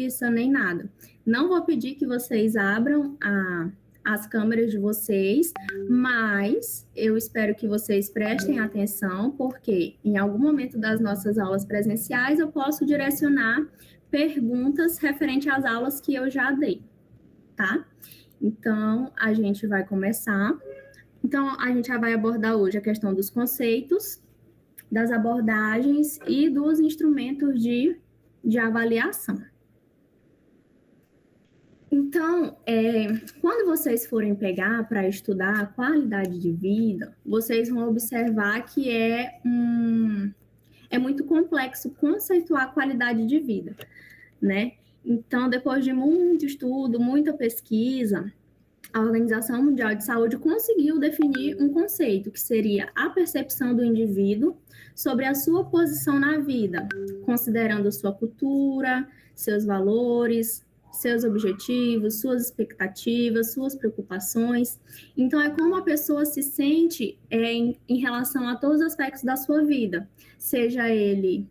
justiça, nem nada. Não vou pedir que vocês abram as câmeras de vocês, mas eu espero que vocês prestem atenção, porque em algum momento das nossas aulas presenciais eu posso direcionar perguntas referente às aulas que eu já dei, tá? Então, a gente vai começar. Então, a gente já vai abordar hoje a questão dos conceitos, das abordagens e dos instrumentos de avaliação. Então, quando vocês forem pegar para estudar a qualidade de vida, vocês vão observar que é muito complexo conceituar a qualidade de vida, né? Então, depois de muito estudo, muita pesquisa, a Organização Mundial de Saúde conseguiu definir um conceito que seria a percepção do indivíduo sobre a sua posição na vida, considerando sua cultura, seus valores, seus objetivos, suas expectativas, suas preocupações. Então, é como a pessoa se sente em relação a todos os aspectos da sua vida, seja ele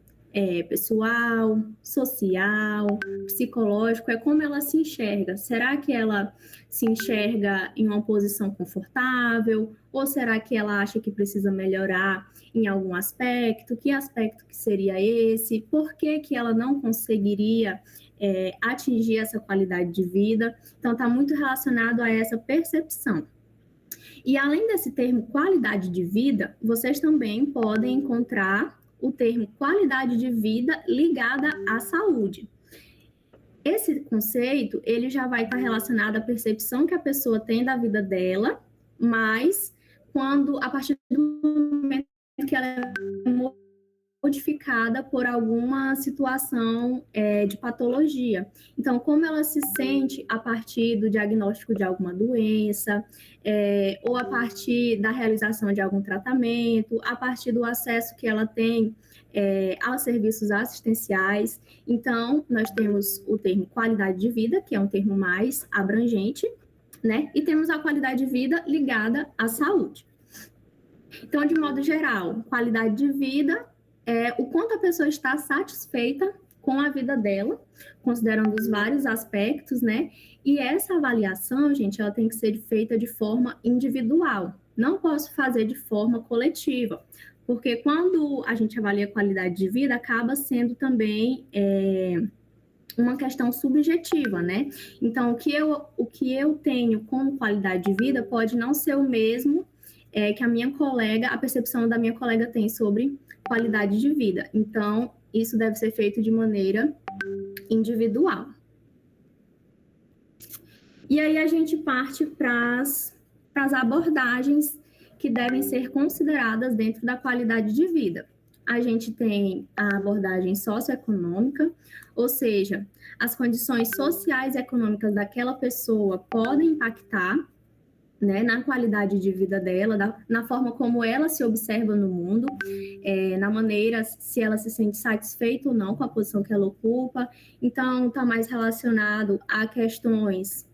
pessoal, social, psicológico, é como ela se enxerga. Será que ela se enxerga em uma posição confortável? Ou será que ela acha que precisa melhorar em algum aspecto? Que aspecto que seria esse? Por que que ela não conseguiria atingir essa qualidade de vida? Então, está muito relacionado a essa percepção. E além desse termo qualidade de vida, vocês também podem encontrar o termo qualidade de vida ligada à saúde. Esse conceito, ele já vai estar relacionado à percepção que a pessoa tem da vida dela, mas a partir do momento que ela é modificada por alguma situação de patologia. Então, como ela se sente a partir do diagnóstico de alguma doença, ou a partir da realização de algum tratamento, a partir do acesso que ela tem aos serviços assistenciais. Então, nós temos o termo qualidade de vida, que é um termo mais abrangente, né? E temos a qualidade de vida ligada à saúde. Então, de modo geral, qualidade de vida é o quanto a pessoa está satisfeita com a vida dela, considerando os vários aspectos, né? E essa avaliação, gente, ela tem que ser feita de forma individual. Não posso fazer de forma coletiva, porque quando a gente avalia a qualidade de vida, acaba sendo também uma questão subjetiva, né? Então, o que eu tenho como qualidade de vida pode não ser o mesmo que a percepção da minha colega tem sobre qualidade de vida. Então, isso deve ser feito de maneira individual. E aí a gente parte para as abordagens que devem ser consideradas dentro da qualidade de vida. A gente tem a abordagem socioeconômica, ou seja, as condições sociais e econômicas daquela pessoa podem impactar, né, na qualidade de vida dela, na forma como ela se observa no mundo, na maneira se ela se sente satisfeita ou não com a posição que ela ocupa. Então, está mais relacionado a questões,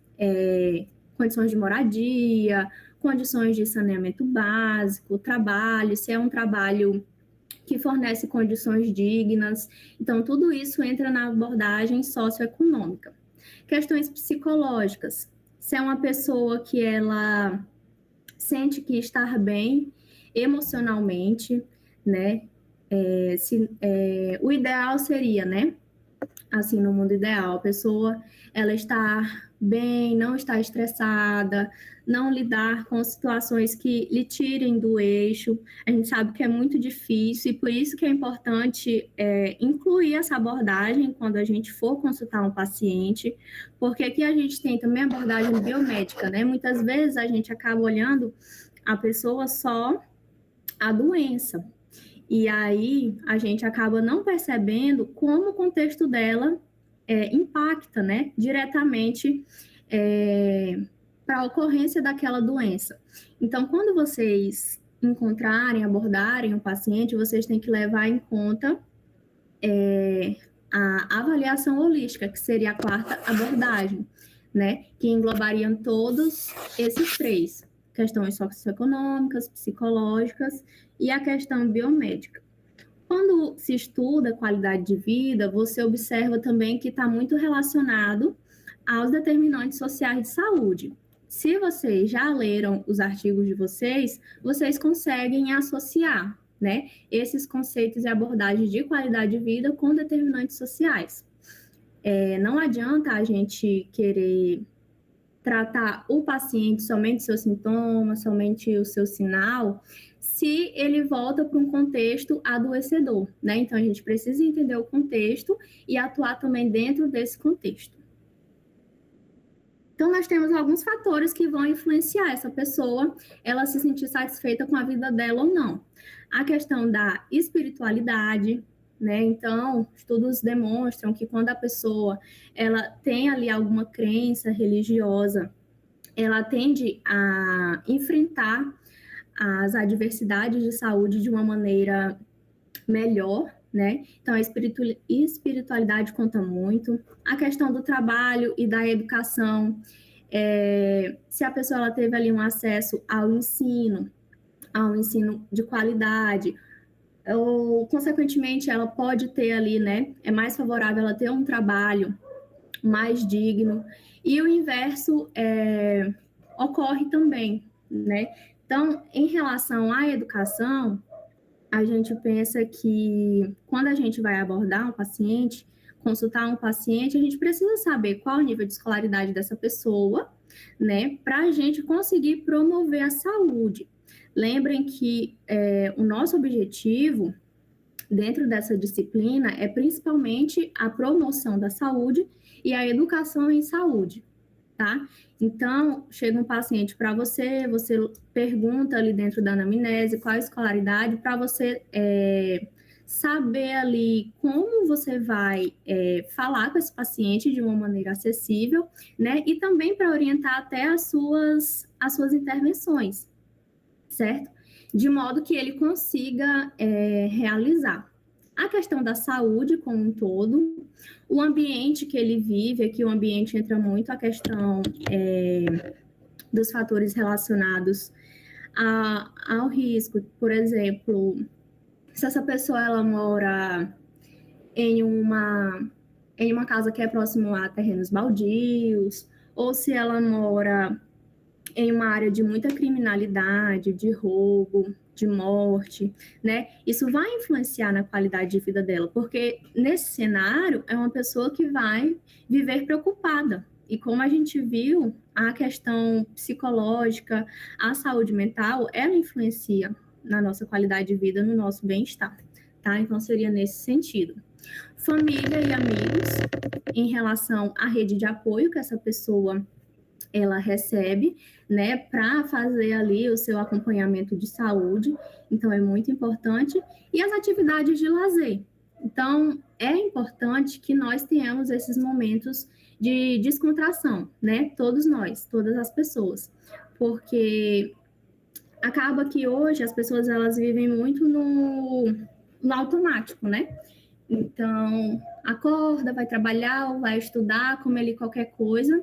condições de moradia, condições de saneamento básico, trabalho, se é um trabalho que fornece condições dignas. Então, tudo isso entra na abordagem socioeconômica. Questões psicológicas. Se é uma pessoa que ela sente que está bem emocionalmente, né? O ideal seria, né? Assim, no mundo ideal, a pessoa ela está bem, não está estressada, não lidar com situações que lhe tirem do eixo. A gente sabe que é muito difícil e por isso que é importante incluir essa abordagem quando a gente for consultar um paciente, porque aqui a gente tem também a abordagem biomédica, né? Muitas vezes a gente acaba olhando a pessoa só a doença. E aí a gente acaba não percebendo como o contexto dela impacta, né, diretamente para a ocorrência daquela doença. Então, quando vocês encontrarem, abordarem o paciente, vocês têm que levar em conta a avaliação holística, que seria a quarta abordagem, né, que englobariam todos esses três: questões socioeconômicas, psicológicas e a questão biomédica. Quando se estuda qualidade de vida, você observa também que está muito relacionado aos determinantes sociais de saúde. Se vocês já leram os artigos de vocês, vocês conseguem associar, né, esses conceitos e abordagens de qualidade de vida com determinantes sociais. Não adianta a gente querer tratar o paciente somente seus sintomas, somente o seu sinal, se ele volta para um contexto adoecedor, né? Então a gente precisa entender o contexto e atuar também dentro desse contexto. Então nós temos alguns fatores que vão influenciar essa pessoa, ela se sentir satisfeita com a vida dela ou não. A questão da espiritualidade, né? Então, estudos demonstram que quando a pessoa ela tem ali alguma crença religiosa, ela tende a enfrentar as adversidades de saúde de uma maneira melhor, né? Então, a espiritualidade conta muito. A questão do trabalho e da educação, se a pessoa ela teve ali um acesso ao ensino de qualidade, ou, consequentemente, ela pode ter ali, né? É mais favorável ela ter um trabalho mais digno. E o inverso ocorre também, né? Então, em relação à educação, a gente pensa que quando a gente vai abordar um paciente, consultar um paciente, a gente precisa saber qual o nível de escolaridade dessa pessoa, né? Para a gente conseguir promover a saúde. Lembrem que o nosso objetivo dentro dessa disciplina é principalmente a promoção da saúde e a educação em saúde, tá? Então, chega um paciente para você, você pergunta ali dentro da anamnese qual a escolaridade para você saber ali como você vai falar com esse paciente de uma maneira acessível, né? E também para orientar até as suas intervenções, certo? De modo que ele consiga realizar. A questão da saúde como um todo, o ambiente que ele vive, aqui o ambiente entra muito a questão dos fatores relacionados ao risco. Por exemplo, se essa pessoa ela mora em uma casa que é próximo a terrenos baldios, ou se ela mora em uma área de muita criminalidade, de roubo, de morte, né? Isso vai influenciar na qualidade de vida dela, porque nesse cenário é uma pessoa que vai viver preocupada. E como a gente viu, a questão psicológica, a saúde mental, ela influencia na nossa qualidade de vida, no nosso bem-estar, tá? Então seria nesse sentido. Família e amigos, em relação à rede de apoio que essa pessoa ela recebe, né, para fazer ali o seu acompanhamento de saúde, então é muito importante, e as atividades de lazer. Então, é importante que nós tenhamos esses momentos de descontração, né, todos nós, todas as pessoas, porque acaba que hoje as pessoas elas vivem muito no automático, né? Então, acorda, vai trabalhar, ou vai estudar, come ali qualquer coisa,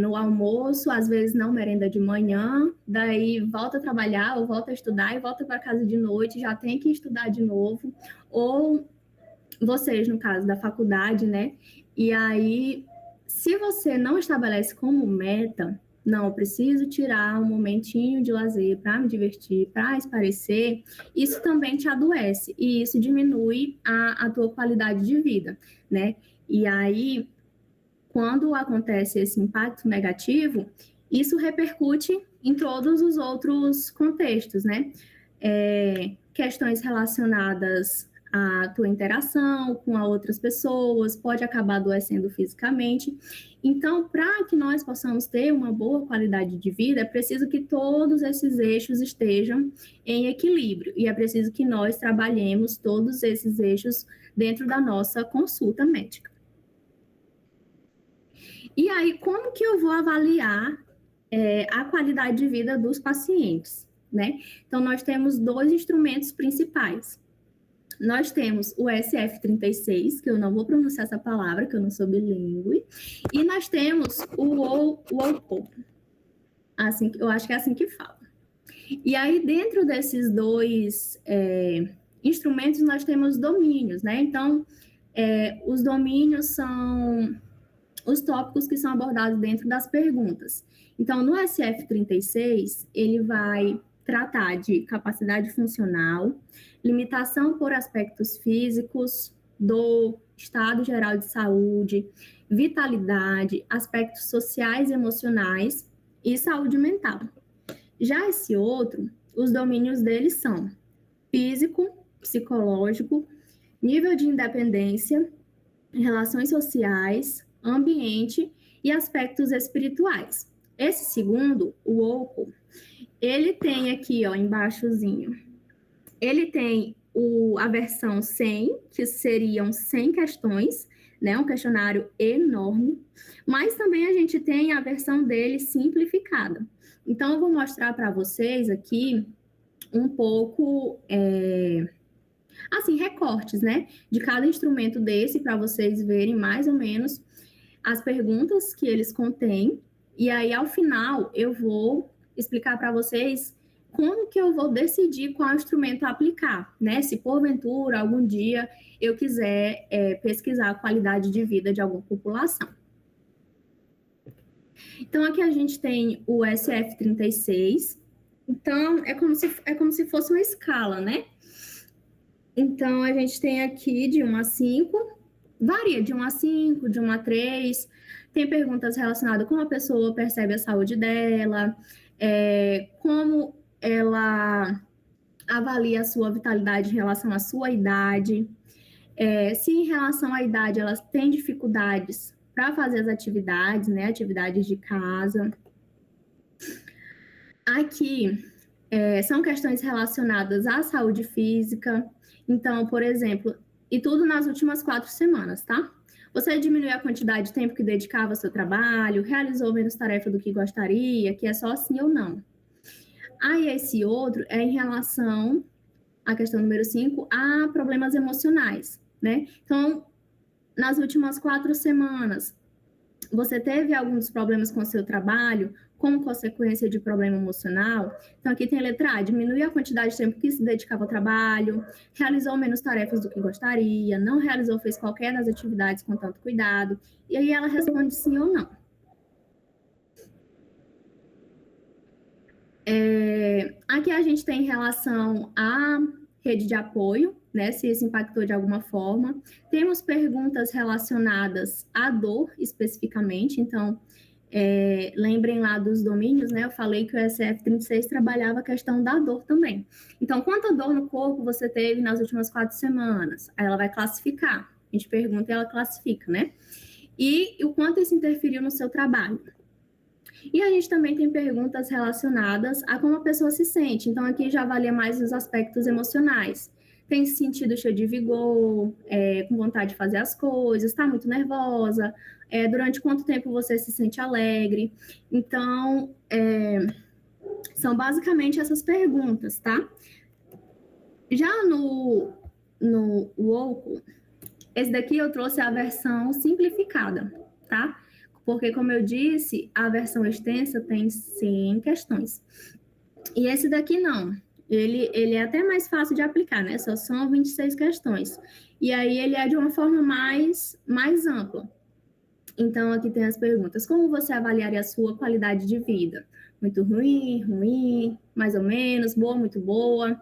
no almoço, às vezes não merenda de manhã, daí volta a trabalhar, ou volta a estudar e volta para casa de noite, já tem que estudar de novo, ou vocês, no caso da faculdade, né? E aí, se você não estabelece como meta, não, eu preciso tirar um momentinho de lazer para me divertir, para espairecer, isso também te adoece e isso diminui a tua qualidade de vida, né? E aí, quando acontece esse impacto negativo, isso repercute em todos os outros contextos, né? Questões relacionadas à tua interação com outras pessoas, pode acabar adoecendo fisicamente. Então, para que nós possamos ter uma boa qualidade de vida, é preciso que todos esses eixos estejam em equilíbrio e é preciso que nós trabalhemos todos esses eixos dentro da nossa consulta médica. E aí, como que eu vou avaliar a qualidade de vida dos pacientes, né? Então, nós temos dois instrumentos principais. Nós temos o SF-36, que eu não vou pronunciar essa palavra, que eu não sou bilíngue, e nós temos o WOPO, assim, eu acho que é assim que fala. E aí, dentro desses dois instrumentos, nós temos domínios, né? Então, os domínios são os tópicos que são abordados dentro das perguntas. Então, no SF36, ele vai tratar de capacidade funcional, limitação por aspectos físicos, dor, estado geral de saúde, vitalidade, aspectos sociais e emocionais e saúde mental. Já esse outro, os domínios dele são físico, psicológico, nível de independência, relações sociais, ambiente e aspectos espirituais. Esse segundo, o OCO, ele tem aqui, ó, embaixozinho, ele tem a versão 100, que seriam 100 questões, né, um questionário enorme, mas também a gente tem a versão dele simplificada. Então, eu vou mostrar para vocês aqui um pouco, assim, recortes, né, de cada instrumento desse, para vocês verem mais ou menos as perguntas que eles contêm, e aí, ao final, eu vou explicar para vocês como que eu vou decidir qual instrumento aplicar, né? Se porventura, algum dia, eu quiser pesquisar a qualidade de vida de alguma população. Então, aqui a gente tem o SF36. Então, é como se fosse uma escala, né? Então, a gente tem aqui de 1 a 5, varia de 1 a 5, de 1 a 3. Tem perguntas relacionadas com como a pessoa percebe a saúde dela, como ela avalia a sua vitalidade em relação à sua idade, se em relação à idade elas têm dificuldades para fazer as atividades, né, atividades de casa. Aqui são questões relacionadas à saúde física. Então, por exemplo, e tudo nas últimas 4 semanas, tá? Você diminuiu a quantidade de tempo que dedicava ao seu trabalho, realizou menos tarefa do que gostaria, que é só sim ou não. Aí, esse outro é em relação à questão número 5, a problemas emocionais, né? Então, nas últimas 4 semanas, você teve alguns problemas com o seu trabalho, como consequência de problema emocional? Então, aqui tem a letra A, diminuir a quantidade de tempo que se dedicava ao trabalho, realizou menos tarefas do que gostaria, não realizou, fez qualquer das atividades com tanto cuidado. E aí ela responde sim ou não. Aqui a gente tem em relação à rede de apoio, né, se isso impactou de alguma forma. Temos perguntas relacionadas à dor especificamente, então, lembrem lá dos domínios, né? Eu falei que o SF36 trabalhava a questão da dor também. Então, quanta dor no corpo você teve nas últimas 4 semanas? Aí ela vai classificar. A gente pergunta e ela classifica, né? E o quanto isso interferiu no seu trabalho. E a gente também tem perguntas relacionadas a como a pessoa se sente. Então, aqui já avalia mais os aspectos emocionais. Tem se sentido cheio de vigor, com vontade de fazer as coisas, está muito nervosa, durante quanto tempo você se sente alegre. Então, são basicamente essas perguntas, tá? Já no WOCO, esse daqui eu trouxe a versão simplificada, tá? Porque, como eu disse, a versão extensa tem 100 questões. E esse daqui não. Ele é até mais fácil de aplicar, né? Só são 26 questões. E aí ele é de uma forma mais ampla. Então, aqui tem as perguntas. Como você avaliaria a sua qualidade de vida? Muito ruim, ruim, mais ou menos, boa, muito boa.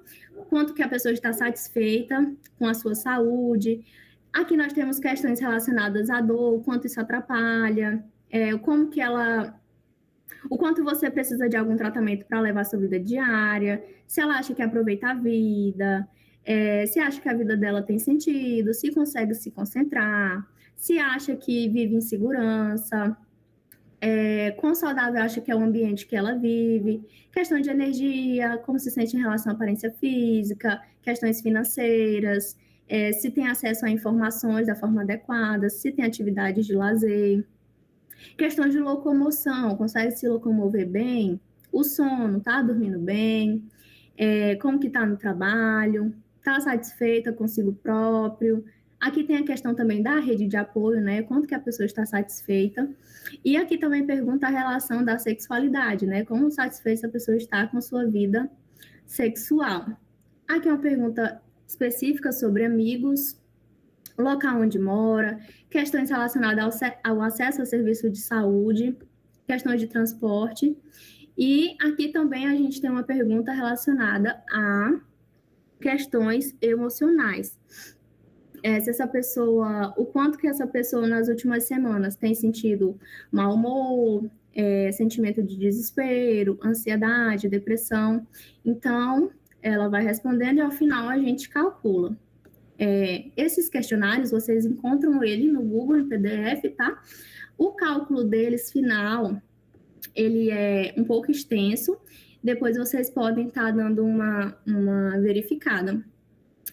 Quanto que a pessoa está satisfeita com a sua saúde? Aqui nós temos questões relacionadas à dor, o quanto isso atrapalha, como que ela... O quanto você precisa de algum tratamento para levar a sua vida diária, se ela acha que aproveita a vida, se acha que a vida dela tem sentido, se consegue se concentrar, se acha que vive em segurança, quão saudável acha que é o ambiente que ela vive, questão de energia, como se sente em relação à aparência física, questões financeiras, se tem acesso a informações da forma adequada, se tem atividades de lazer, questões de locomoção, consegue se locomover bem, o sono, tá dormindo bem, como que tá no trabalho, tá satisfeita consigo próprio. Aqui tem a questão também da rede de apoio, né? Quanto que a pessoa está satisfeita. E aqui também pergunta a relação da sexualidade, né? Como satisfeita a pessoa está com a sua vida sexual. Aqui é uma pergunta específicas sobre amigos, local onde mora, questões relacionadas ao acesso ao serviço de saúde, questões de transporte. E aqui também a gente tem uma pergunta relacionada a questões emocionais. Se essa pessoa, o quanto que essa pessoa nas últimas semanas tem sentido mau humor, sentimento de desespero, ansiedade, depressão. Então, ela vai respondendo e ao final a gente calcula. Esses questionários, vocês encontram ele no Google em PDF, tá? O cálculo deles final, ele é um pouco extenso, depois vocês podem estar dando uma verificada.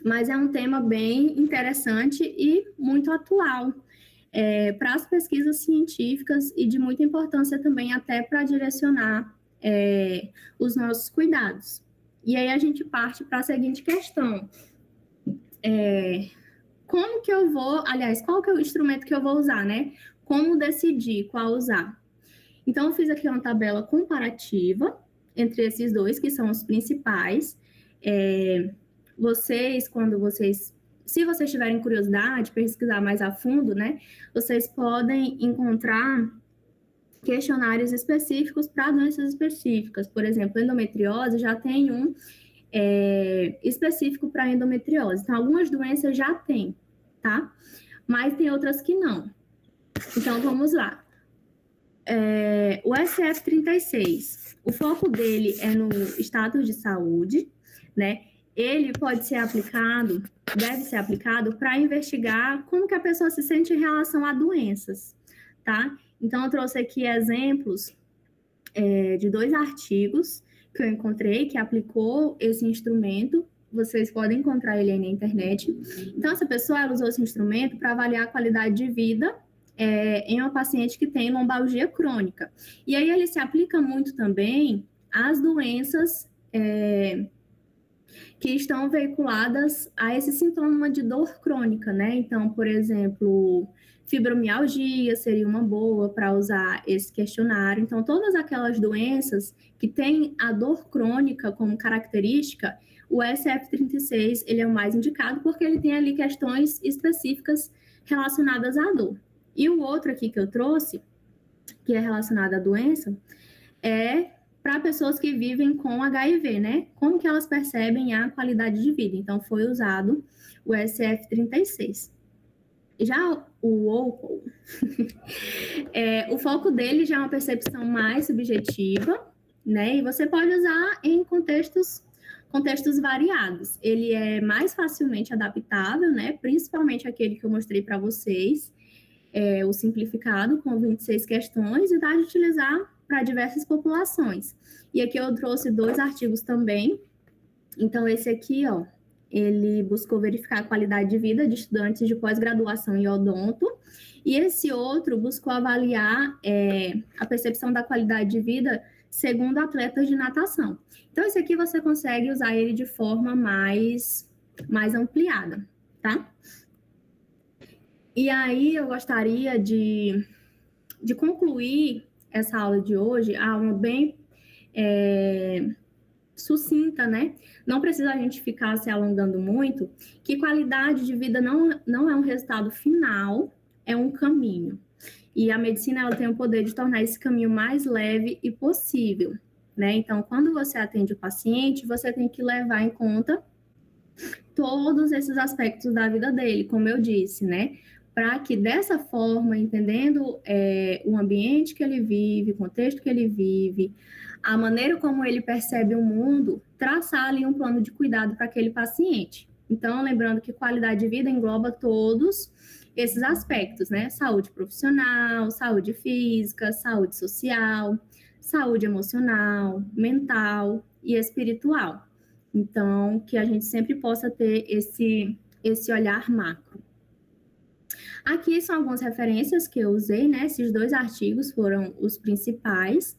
Mas é um tema bem interessante e muito atual para as pesquisas científicas e de muita importância também até para direcionar os nossos cuidados. E aí a gente parte para a seguinte questão. Como que eu vou, aliás, qual que é o instrumento que eu vou usar, né? Como decidir qual usar? Então, eu fiz aqui uma tabela comparativa entre esses dois, que são os principais. Se vocês tiverem curiosidade, pesquisar mais a fundo, né? Vocês podem encontrar questionários específicos para doenças específicas. Por exemplo, endometriose já tem um específico para endometriose. Então, algumas doenças já tem, tá? Mas tem outras que não. Então, vamos lá. O SF36, o foco dele é no status de saúde, né? Ele pode ser aplicado, deve ser aplicado para investigar como que a pessoa se sente em relação a doenças, tá? Então, eu trouxe aqui exemplos de 2 artigos que eu encontrei que aplicou esse instrumento. Vocês podem encontrar ele aí na internet. Então, essa pessoa ela usou esse instrumento para avaliar a qualidade de vida em uma paciente que tem lombalgia crônica. E aí ele se aplica muito também às doenças que estão veiculadas a esse sintoma de dor crônica, né? Então, por exemplo, fibromialgia seria uma boa para usar esse questionário. Então, todas aquelas doenças que têm a dor crônica como característica, o SF36 ele é o mais indicado porque ele tem ali questões específicas relacionadas à dor. E o outro aqui que eu trouxe, que é relacionado à doença, é para pessoas que vivem com HIV, né? Como que elas percebem a qualidade de vida. Então, foi usado o SF36. Já o OPAL, o foco dele já é uma percepção mais subjetiva, né? E você pode usar em contextos variados. Ele é mais facilmente adaptável, né? Principalmente aquele que eu mostrei para vocês, o simplificado, com 26 questões, e dá de utilizar para diversas populações. E aqui eu trouxe 2 artigos também. Então, esse aqui, ó, ele buscou verificar a qualidade de vida de estudantes de pós-graduação em odonto, e esse outro buscou avaliar a percepção da qualidade de vida segundo atletas de natação. Então, esse aqui você consegue usar ele de forma mais ampliada, tá? E aí eu gostaria de concluir essa aula de hoje, a aula bem sucinta, né? Não precisa a gente ficar se alongando muito, que qualidade de vida não é um resultado final, é um caminho. E a medicina ela tem o poder de tornar esse caminho mais leve e possível, né? Então, quando você atende o paciente, você tem que levar em conta todos esses aspectos da vida dele, como eu disse, né? Para que dessa forma, entendendo o ambiente que ele vive, o contexto que ele vive, a maneira como ele percebe o mundo, traçar ali um plano de cuidado para aquele paciente. Então, lembrando que qualidade de vida engloba todos esses aspectos, né? Saúde profissional, saúde física, saúde social, saúde emocional, mental e espiritual. Então, que a gente sempre possa ter esse olhar macro. Aqui são algumas referências que eu usei, né? Esses 2 artigos foram os principais.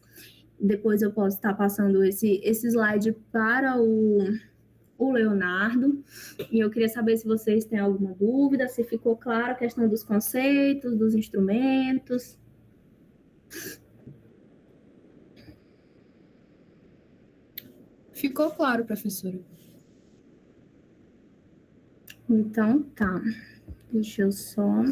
Depois eu posso estar passando esse slide para o Leonardo. E eu queria saber se vocês têm alguma dúvida, se ficou clara a questão dos conceitos, dos instrumentos. Ficou claro, professora. Então, tá. Deixa eu só.